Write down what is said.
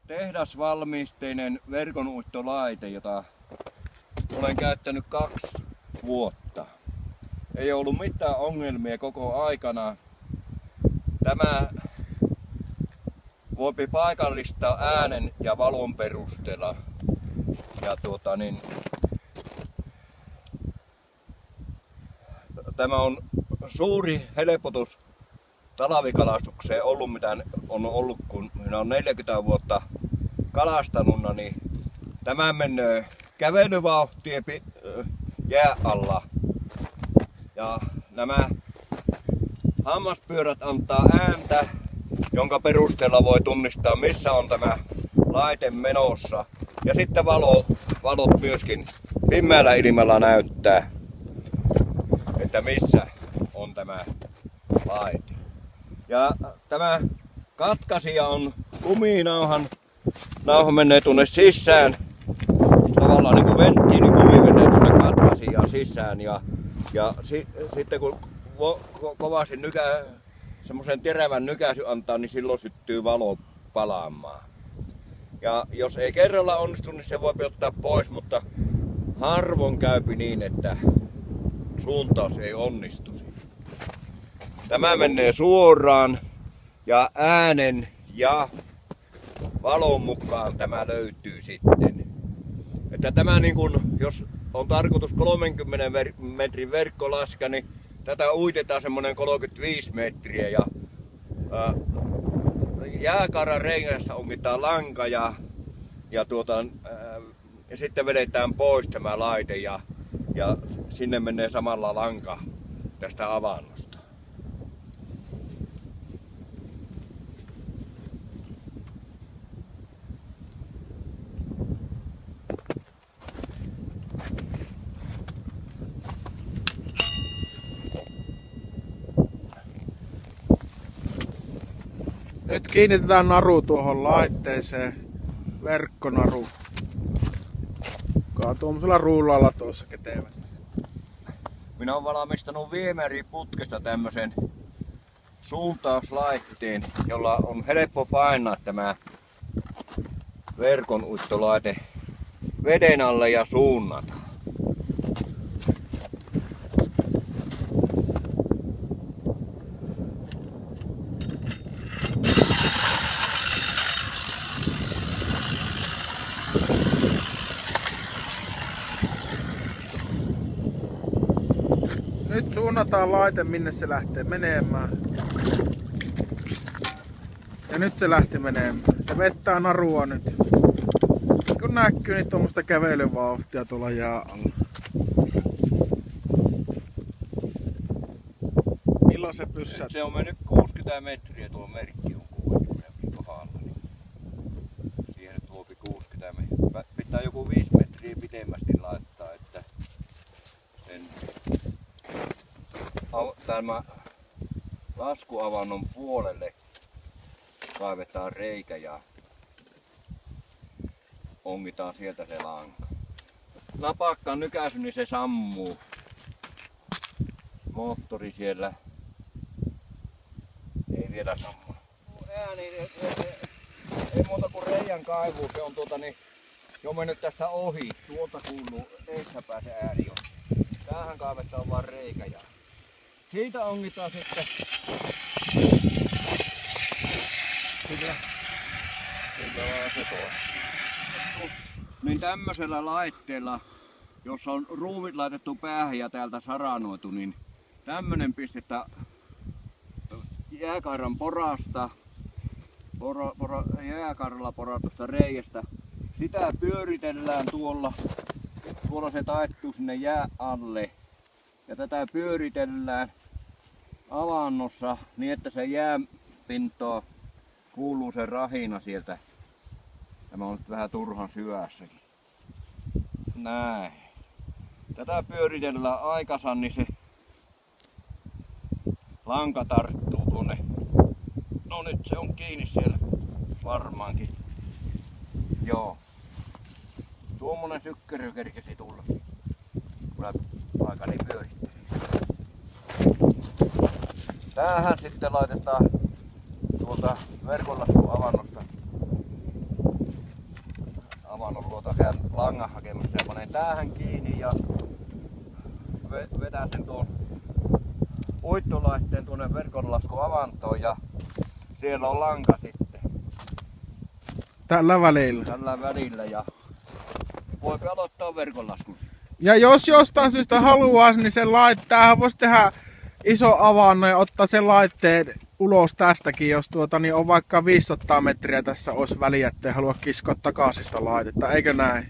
tehdasvalmisteinen verkonuittolaite, jota olen käyttänyt 2 vuotta. Ei ollut mitään ongelmia koko aikana. Tämä voi paikallistaa äänen ja valon perusteella. Ja tämä on suuri helpotus talvikalastukseen ollut, mitä on ollut, kun minä olen 40 vuotta kalastanut, niin tämä menee kävelyvauhtia jää alla. Ja nämä hammaspyörät antaa ääntä, jonka perusteella voi tunnistaa, missä on tämä laite menossa. Ja sitten valot myöskin pimeällä ilmalla näyttää, että missä on tämä laite. Ja tämä katkaisija on kuminauhan. Nauha menee tuonne sisään. Tavallaan niin kuin venttiilikumi menee tuonne katkaisijaan sisään. Ja sitten kun kovasti semmoisen terävän nykäisy antaa, niin silloin syttyy valo palaamaan. Ja jos ei kerralla onnistu, niin se voi ottaa pois, mutta harvoin käypi niin, että suuntaus ei onnistuisi. Tämä menee suoraan ja äänen ja valon mukaan tämä löytyy sitten. Että tämä niin kun, jos on tarkoitus 30 metrin verkkolaska, niin tätä uitetaan semmoinen 35 metriä ja jääkaran rengässä ongitaan lanka ja sitten vedetään pois tämä laite ja sinne menee samalla lanka tästä avannosta. Nyt kiinnitetään naru tuohon laitteeseen, verkkonaru. Joka tuollaisella rullalla tuossa ketevästi. Minä olen valmistanut viemäriputkesta tämmöisen suuntauslaitteen, jolla on helppo painaa tämä verkonuittolaite veden alle ja suunnata. Nyt suunnataan laite, minne se lähtee menemään. Ja nyt se lähti menemään. Se vettää narua nyt. Kun näkyy, niin tuommoista kävelyvauhtia tuolla jää alla. Milloin se pyssää? Se on mennyt 60 metriä, tuo merkki on 60 kohdalla. Niin siihen tuopi 60 metriä. Pitää joku 5 metriä pitemmästi laittaa, että sen tämä laskuavannon puolelle kaivetaan reikä ja ongitaan sieltä se lanka. Napakkaan nykäisy, niin se sammuu. Moottori siellä ei vielä sammu. Ääni ei muuta kuin reijän kaivuu, se on jo mennyt tästä ohi. Tuolta kuuluu, eikä pääse ääni jo. Tähän kaivetaan vaan reikä ja siitä ongitaan sitten. Kyllä vaan se tuo. Niin tämmöisellä laitteella, jossa on ruuvit laitettu päähän ja täältä saranoitu, niin tämmönen pistetään jääkarran porasta, jääkarralla poratusta reiästä. Sitä pyöritellään tuolla se taittuu sinne jää alle. Ja tätä pyöritellään avannossa niin, että se jääpintoa kuuluu se rahina sieltä. Tämä on nyt vähän turhan syvässäkin. Näin. Tätä pyöritellään aikasan, niin se lanka tarttuu tuonne. No nyt se on kiinni siellä varmaankin. Joo. Tuommoinen sykkerö kerkesi tulla. Kun aikani pyöritteli. Tähän sitten laitetaan tuolta verkonlaskuavannosta langan hakemassa ja panen tähän kiinni ja vedän sen tuon uittolaitteen tuonne verkonlaskuavantoon ja siellä on lanka sitten. Tällä välillä. Tällä välillä ja voi aloittaa verkonlaskun. Ja jos jostain syystä haluaa, niin sen tämähän voisi tehdä iso avannon ja ottaa sen laitteen ulos tästäkin, jos niin on vaikka 500 metriä tässä olisi väliä, ettei halua kiskoa takaisin sitä laitetta, eikö näin?